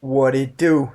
What it do?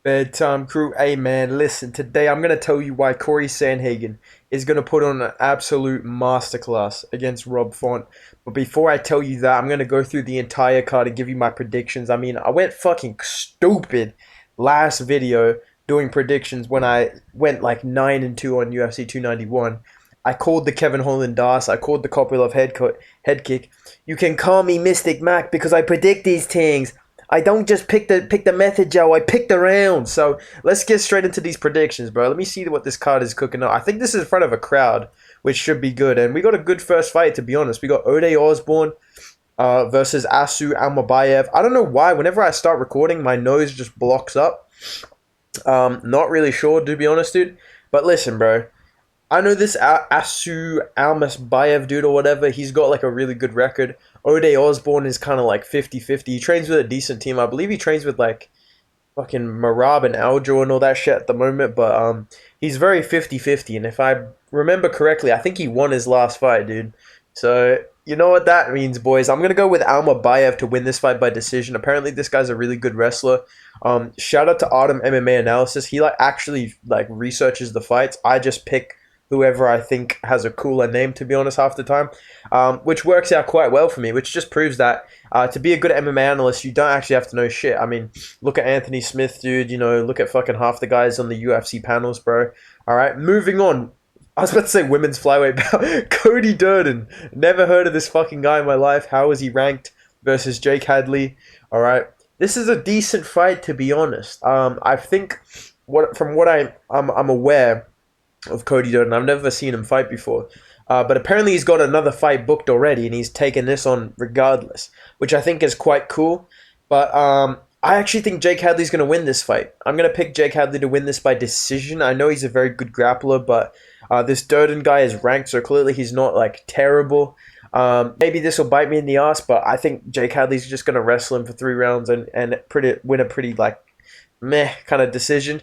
Bedtime crew. Hey man, listen, today I'm gonna tell you why Cory Sandhagen is gonna put on an absolute masterclass against Rob Font. But before I tell you that, I'm gonna go through the entire card and give you my predictions. I mean, I went fucking stupid last video doing predictions when I went like 9-2 on UFC 291. I called the Kevin Holland Das. I called the Kopylov head kick. You can call me Mystic Mac because I predict these things. I don't just pick the method, Joe. I pick the round. So let's get straight into these predictions, bro. Let me see what this card is cooking up. I think this is in front of a crowd, which should be good. And we got a good first fight, to be honest. We got Osborne versus Almabayev. I don't know why. Whenever I start recording, my nose just blocks up. Not really sure, to be honest, dude. But listen, bro. I know this Almabayev dude or whatever. He's got like a really good record. Osborne is kind of like 50-50. He trains with a decent team. I believe he trains with like fucking Marab and Aljo and all that shit at the moment. But he's very 50-50. And if I remember correctly, I think he won his last fight, dude. So you know what that means, boys. I'm gonna go with Almabayev to win this fight by decision. Apparently, this guy's a really good wrestler. Shout out to Autumn MMA Analysis. He like actually like researches the fights. I just pick whoever I think has a cooler name, to be honest, half the time, which works out quite well for me, which just proves that to be a good MMA analyst, you don't actually have to know shit. I mean, look at Anthony Smith, dude, look at fucking half the guys on the UFC panels, bro. All right, moving on. I was about to say women's flyweight bout. Cody Durden. Never heard of this fucking guy in my life. How is he ranked versus Jake Hadley? All right. This is a decent fight, to be honest. I think from what I'm aware of Cody Durden. I've never seen him fight before. But apparently he's got another fight booked already, and he's taken this on regardless, which I think is quite cool. But I actually think Jake Hadley's going to win this fight. I'm going to pick Jake Hadley to win this by decision. I know he's a very good grappler, but this Durden guy is ranked, so clearly he's not like terrible. Maybe this will bite me in the ass, but I think Jake Hadley's just going to wrestle him for 3 rounds and win a pretty like meh kind of decision.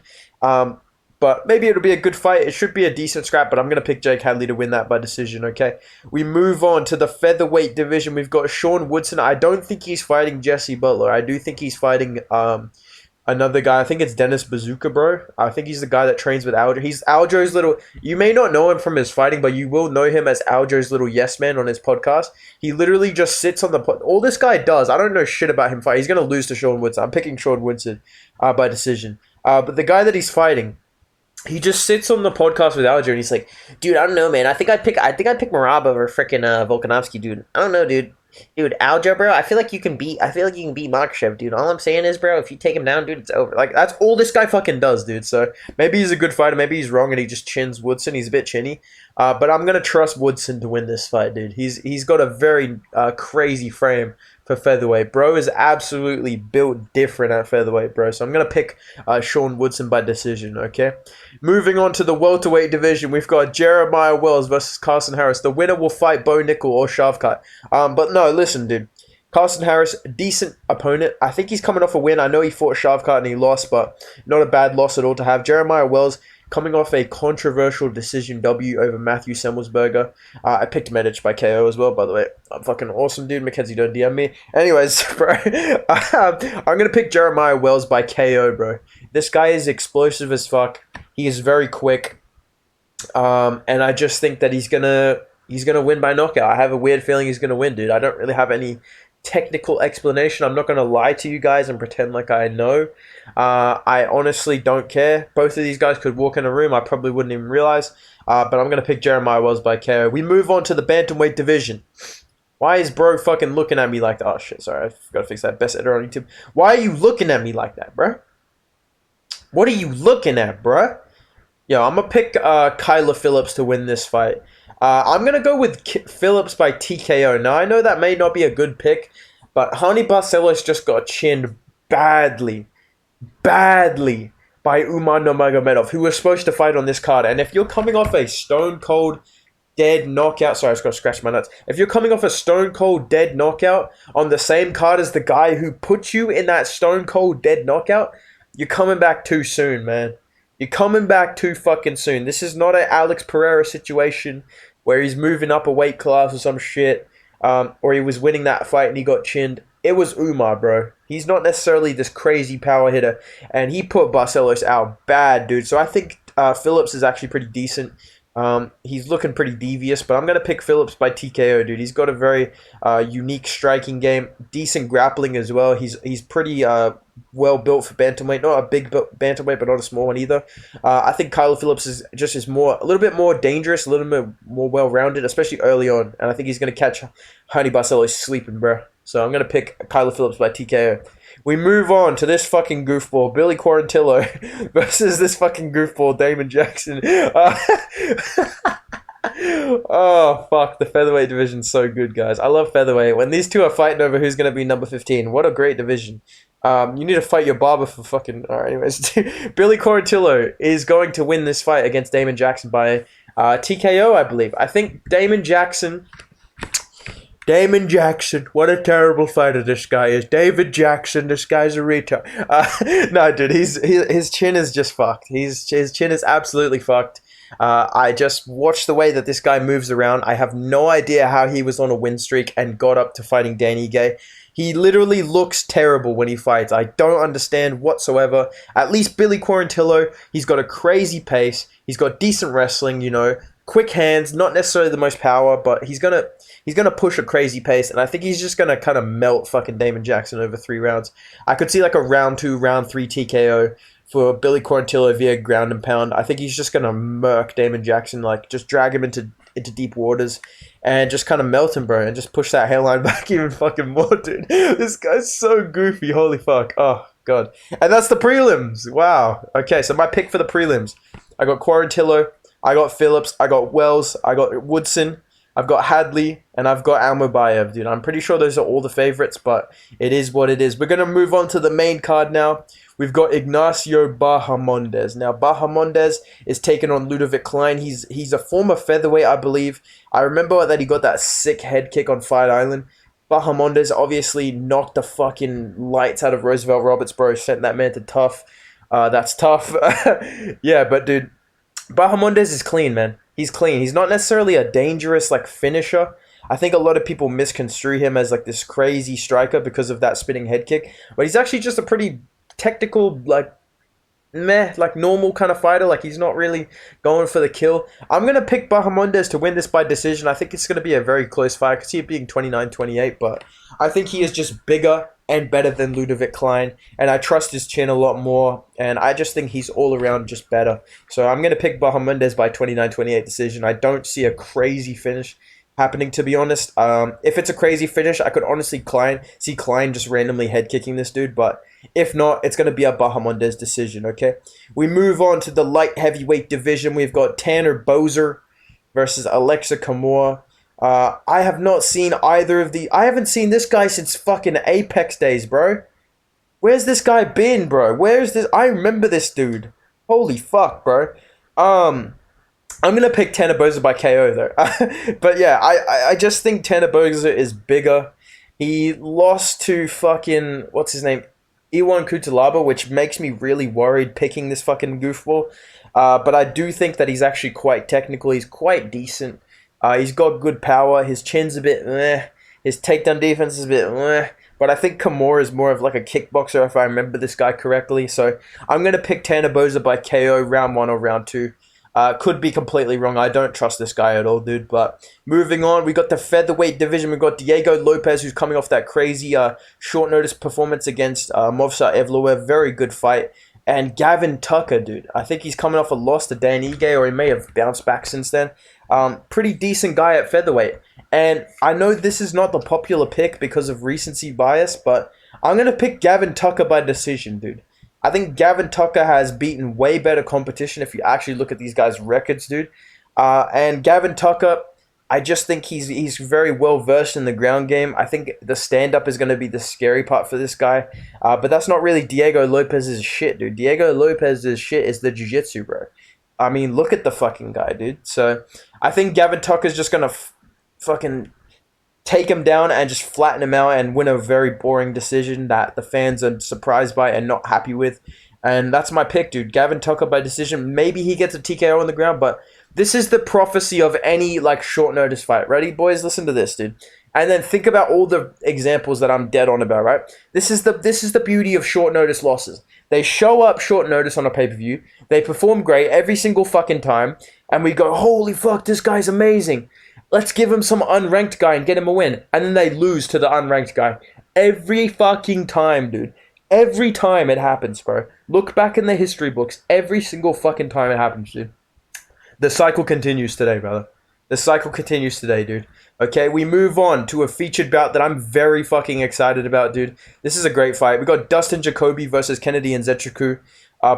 But maybe it'll be a good fight. It should be a decent scrap, but I'm going to pick Jake Hadley to win that by decision, okay? We move on to the featherweight division. We've got Sean Woodson. I don't think he's fighting Jesse Butler. I do think he's fighting another guy. I think it's Dennis Bazooka, bro. I think he's the guy that trains with Aljo. He's Aljo's little... You may not know him from his fighting, but you will know him as Aljo's little yes man on his podcast. He literally just sits on the... All this guy does, I don't know shit about him fighting. He's going to lose to Sean Woodson. I'm picking Sean Woodson by decision. But the guy that he's fighting... He just sits on the podcast with Alger and he's like, dude, I don't know, man. I think I'd pick Marab over freaking Volkanovski, dude. I don't know, dude. Dude, Alger, bro, I feel like you can beat Makhachev, dude. All I'm saying is, bro, if you take him down, dude, it's over. Like, that's all this guy fucking does, dude. So maybe he's a good fighter, maybe he's wrong and he just chins Woodson. He's a bit chinny. But I'm gonna trust Woodson to win this fight, dude. He's got a very crazy frame for featherweight. Bro is absolutely built different at featherweight, bro. So I'm going to pick Sean Woodson by decision, okay? Moving on to the welterweight division, we've got Jeremiah Wells versus Carson Harris. The winner will fight Bo Nickel or Shavkat. But no, listen, dude. Carson Harris, decent opponent. I think he's coming off a win. I know he fought Shavkat and he lost, but not a bad loss at all to have. Jeremiah Wells coming off a controversial decision W over Matthew Semmelsberger. I picked Mendes by KO as well, by the way. I'm fucking awesome, dude. Mackenzie, don't DM me. Anyways, bro, I'm going to pick Jeremiah Wells by KO, bro. This guy is explosive as fuck. He is very quick. And I just think that he's gonna win by knockout. I have a weird feeling he's gonna win, dude. I don't really have any technical explanation. I'm not going to lie to you guys and pretend like I know. I honestly don't care. Both of these guys could walk in a room. I probably wouldn't even realize. But I'm going to pick Jeremiah Wells by KO. We move on to the bantamweight division. Why is bro fucking looking at me like that? Oh shit, sorry. I forgot to fix that. Best editor on YouTube. Why are you looking at me like that, bro? What are you looking at, bro? Yo, I'm going to pick Kyler Phillips to win this fight. I'm going to go with Phillips by TKO. Now, I know that may not be a good pick, but Hani Barcelos just got chinned badly by Umar Nurmagomedov, who was supposed to fight on this card. And if you're coming off a stone-cold dead knockout... Sorry, I just got to scratch my nuts. If you're coming off a stone-cold dead knockout on the same card as the guy who put you in that stone-cold dead knockout, you're coming back too soon, man. You're coming back too fucking soon. This is not an Alex Pereira situation where he's moving up a weight class or some shit, or he was winning that fight and he got chinned. It was Umar, bro. He's not necessarily this crazy power hitter, and he put Barcelos out bad, dude. So I think Phillips is actually pretty decent. He's looking pretty devious, but I'm going to pick Phillips by TKO, dude. He's got a very unique striking game, decent grappling as well. He's pretty well built for bantamweight, not a big bantamweight, but not a small one either. I think Kyler Phillips is a little bit more dangerous, a little bit more well rounded, especially early on, and I think he's going to catch Honey Barcelos sleeping, bro. So I'm going to pick Kyler Phillips by TKO. We move on to this fucking goofball, Billy Quarantillo, versus this fucking goofball, Damon Jackson. Oh, fuck. The featherweight division's so good, guys. I love featherweight. When these two are fighting over who's going to be number 15, what a great division. You need to fight your barber for fucking... Alright, anyways. Billy Quarantillo is going to win this fight against Damon Jackson by TKO, I believe. I think Damon Jackson, what a terrible fighter this guy is. David Jackson, this guy's a retard. No, dude, his chin is just fucked. His chin is absolutely fucked. I just watched the way that this guy moves around. I have no idea how he was on a win streak and got up to fighting Danny Gay. He literally looks terrible when he fights. I don't understand whatsoever. At least Billy Quarantillo, he's got a crazy pace. He's got decent wrestling, you know, quick hands, not necessarily the most power, but he's gonna push a crazy pace, and I think he's just gonna kind of melt fucking Damon Jackson over 3 rounds. I could see like a round 2, round 3 TKO for Billy Quarantillo via ground and pound. I think he's just gonna murk Damon Jackson, like just drag him into deep waters and just kind of melt him, bro, and just push that hairline back even fucking more, dude. This guy's so goofy, holy fuck. Oh god. And that's the prelims. Wow. Okay, so my pick for the prelims. I got Quarantillo, I got Phillips, I got Wells, I got Woodson, I've got Hadley, and I've got Almabayev, dude. I'm pretty sure those are all the favorites, but it is what it is. We're going to move on to the main card now. We've got Ignacio Baja Mendes. Now, Baja Mendes is taking on Ludovic Klein. He's a former featherweight, I believe. I remember that he got that sick head kick on Fight Island. Baja Mendes obviously knocked the fucking lights out of Roosevelt Roberts, bro. Sent that man to tough. That's tough. Yeah, but dude, Baja Mendes is clean, man. He's clean. He's not necessarily a dangerous like finisher. I think a lot of people misconstrue him as like this crazy striker because of that spinning head kick. But he's actually just a pretty technical, like normal kind of fighter. Like he's not really going for the kill. I'm going to pick Baja Mendes to win this by decision. I think it's going to be a very close fight. I could see it being 29-28, but I think he is just bigger and better than Ludovic Klein, and I trust his chin a lot more, and I just think he's all around just better. So I'm going to pick Baja Mendes by 29-28 decision. I don't see a crazy finish happening, to be honest. If it's a crazy finish, I could honestly see Klein just randomly head kicking this dude, but if not, it's going to be a Baja Mendes decision, okay? We move on to the light heavyweight division. We've got Tanner Boser versus Alexa Camura. I have not seen either of the... I haven't seen this guy since fucking Apex days, bro. Where's this guy been, bro? Where's this... I remember this dude. Holy fuck, bro. I'm gonna pick Tanner Boser by KO, though. But yeah, I just think Tanner Boser is bigger. He lost to fucking... What's his name? Iwan Kutalaba, which makes me really worried picking this fucking goofball. But I do think that he's actually quite technical. He's quite decent. He's got good power. His chin's a bit meh. His takedown defense is a bit meh. But I think Camura is more of like a kickboxer if I remember this guy correctly. So I'm going to pick Tanner Boser by KO round 1 or round 2. Could be completely wrong. I don't trust this guy at all, dude. But moving on, we got the featherweight division. We got Diego Lopez, who's coming off that crazy short notice performance against Movsar Evloev. Very good fight. And Gavin Tucker, dude. I think he's coming off a loss to Dan Ige, or he may have bounced back since then. Pretty decent guy at featherweight. And I know this is not the popular pick because of recency bias, but I'm going to pick Gavin Tucker by decision, dude. I think Gavin Tucker has beaten way better competition if you actually look at these guys' records, dude. And Gavin Tucker, I just think he's very well versed in the ground game. I think the stand-up is going to be the scary part for this guy. But that's not really Diego Lopez's shit, dude. Diego Lopez's shit is the jiu-jitsu, bro. I mean, look at the fucking guy, dude. So I think Gavin Tucker's just going to fucking take him down and just flatten him out and win a very boring decision that the fans are surprised by and not happy with. And that's my pick, dude. Gavin Tucker by decision. Maybe he gets a TKO on the ground, but this is the prophecy of any like short notice fight. Ready, boys? Listen to this, dude. And then think about all the examples that I'm dead on about, right? This is the beauty of short notice losses. They show up short notice on a pay-per-view. They perform great every single fucking time. And we go, holy fuck, this guy's amazing. Let's give him some unranked guy and get him a win. And then they lose to the unranked guy. Every fucking time, dude. Every time it happens, bro. Look back in the history books. Every single fucking time it happens, dude. The cycle continues today, brother. The cycle continues today, dude. Okay, we move on to a featured bout that I'm very fucking excited about, dude. This is a great fight. We got Dustin Jacoby versus Kennedy and Nzechukwu.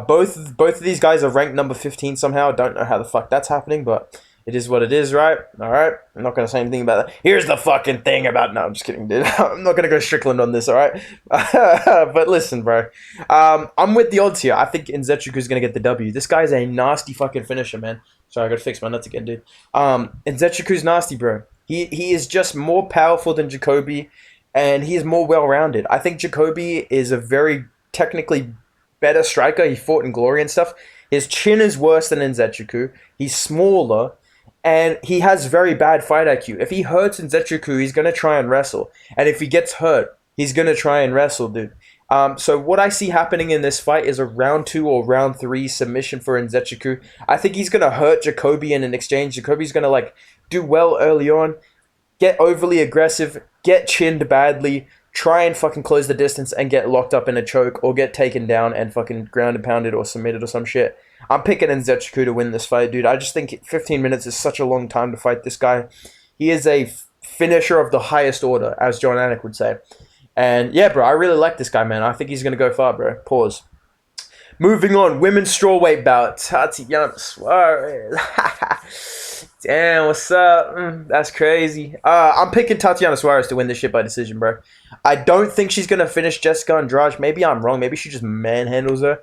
Both of these guys are ranked number 15 somehow. I don't know how the fuck that's happening, but it is what it is, right? All right. I'm not going to say anything about that. Here's the fucking thing about... No, I'm just kidding, dude. I'm not going to go Strickland on this, all right? But listen, bro. I'm with the odds here. I think Nzechukwu's going to get the W. This guy's a nasty fucking finisher, man. Sorry, I got to fix my nuts again, dude. Nzechukwu's nasty, bro. He is just more powerful than Jacoby, and he is more well-rounded. I think Jacoby is a very technically better striker. He fought in Glory and stuff. His chin is worse than Nzechukwu. He's smaller. And he has very bad fight IQ. If he hurts Nzechukwu, he's going to try and wrestle. And if he gets hurt, he's going to try and wrestle, dude. So what I see happening in this fight is a round 2 or round 3 submission for Nzechukwu. I think he's going to hurt Jacoby in an exchange. Jacoby's going to do well early on, get overly aggressive, get chinned badly, try and fucking close the distance and get locked up in a choke or get taken down and fucking ground and pounded or submitted or some shit. I'm picking Nzechukwu to win this fight, dude. I just think 15 minutes is such a long time to fight this guy. He is a finisher of the highest order, as John Anik would say. And yeah, bro, I really like this guy, man. I think he's going to go far, bro. Pause. Moving on, women's strawweight bout. Tatiana Suarez. Damn, what's up? That's crazy. I'm picking Tatiana Suarez to win this shit by decision, bro. I don't think she's going to finish Jessica Andrade. Maybe I'm wrong. Maybe she just manhandles her.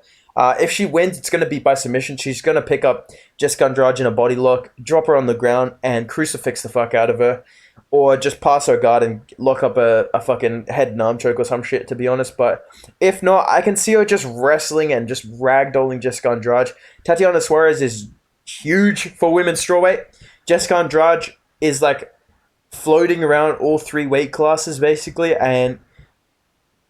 If she wins, it's going to be by submission. She's going to pick up Jessica Andrade in a body lock, drop her on the ground, and crucifix the fuck out of her. Or just pass her guard and lock up a fucking head arm choke or some shit, to be honest. But if not, I can see her just wrestling and just ragdolling Jessica Andrade. Tatiana Suarez is huge for women's strawweight. Jessica Andrade is floating around all 3 weight classes, basically. And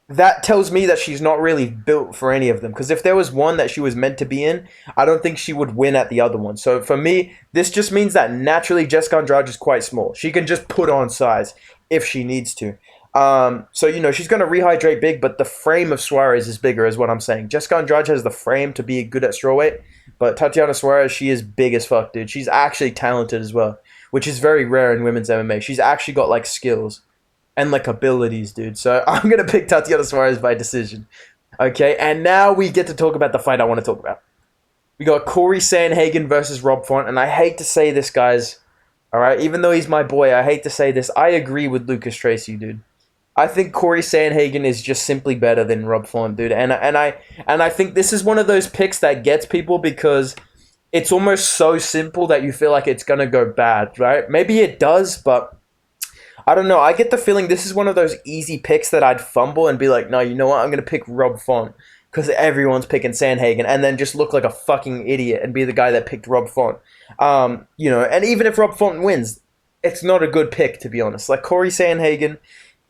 that tells me that she's not really built for any of them. Because if there was one that she was meant to be in, I don't think she would win at the other one. So for me, this just means that naturally Jessica Andrade is quite small. She can just put on size if she needs to. So, she's going to rehydrate big, but the frame of Suarez is bigger is what I'm saying. Jessica Andrade has the frame to be good at strawweight. But Tatiana Suarez, she is big as fuck, dude. She's actually talented as well, which is very rare in women's MMA. She's actually got skills and abilities, dude. So I'm going to pick Tatiana Suarez by decision. Okay, and now we get to talk about the fight I want to talk about. We got Cory Sandhagen versus Rob Font, and I hate to say this, guys. All right, even though he's my boy, I hate to say this. I agree with Lucas Tracy, dude. I think Cory Sandhagen is just simply better than Rob Font, dude. And I think this is one of those picks that gets people because it's almost so simple that you feel like it's going to go bad, right? Maybe it does, but I don't know. I get the feeling this is one of those easy picks that I'd fumble and be like, no, you know what? I'm going to pick Rob Font because everyone's picking Sandhagen and then just look like a fucking idiot and be the guy that picked Rob Font. And even if Rob Font wins, it's not a good pick, to be honest. Cory Sandhagen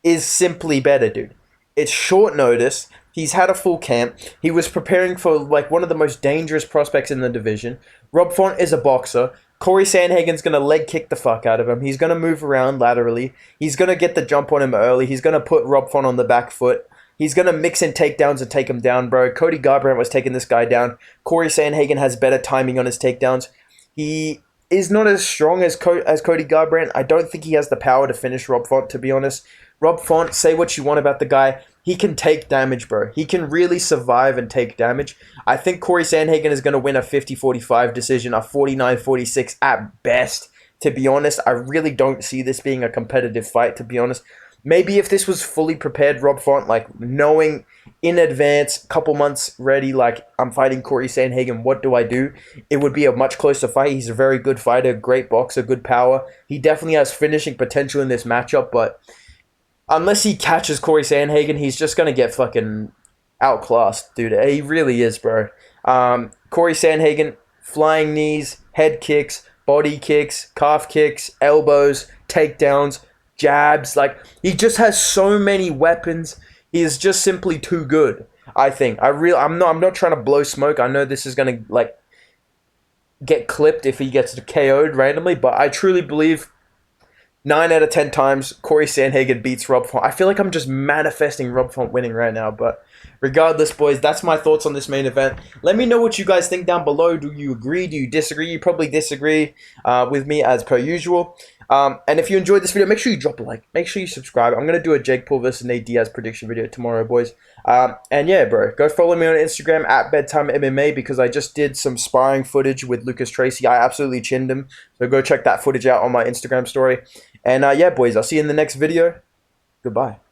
is simply better, dude. It's short notice. He's had a full camp. He was preparing for one of the most dangerous prospects in the division. Rob Font is a boxer. Cory Sandhagen's going to leg kick the fuck out of him. He's going to move around laterally. He's going to get the jump on him early. He's going to put Rob Font on the back foot. He's going to mix in takedowns and take him down, bro. Cody Garbrandt was taking this guy down. Cory Sandhagen has better timing on his takedowns. He is not as strong as Cody Garbrandt. I don't think he has the power to finish Rob Font, to be honest. Rob Font, say what you want about the guy. He can take damage, bro. He can really survive and take damage. I think Cory Sandhagen is going to win a 50-45 decision, a 49-46 at best, to be honest. I really don't see this being a competitive fight, to be honest. Maybe if this was fully prepared, Rob Font, knowing in advance, couple months ready, I'm fighting Cory Sandhagen, what do I do? It would be a much closer fight. He's a very good fighter, great boxer, good power. He definitely has finishing potential in this matchup, but unless he catches Cory Sandhagen, he's just going to get fucking outclassed, dude. He really is, bro. Cory Sandhagen, flying knees, head kicks, body kicks, calf kicks, elbows, takedowns, jabs. Like, he just has so many weapons. He is just simply too good. I think. I'm not trying to blow smoke. I know this is gonna like get clipped if he gets KO'd randomly, but I truly believe 9 out of 10 times Cory Sandhagen beats Rob Font. I feel like I'm just manifesting Rob Font winning right now, but regardless, boys, that's my thoughts on this main event. Let me know what you guys think down below. Do you agree? Do you disagree? You probably disagree with me as per usual. And if you enjoyed this video, make sure you drop a like. Make sure you subscribe. I'm going to do a Jake Paul versus Nate Diaz prediction video tomorrow, boys. And yeah, bro, go follow me on Instagram at Bedtime MMA because I just did some sparring footage with Lucas Tracy. I absolutely chinned him. So go check that footage out on my Instagram story. And yeah, boys, I'll see you in the next video. Goodbye.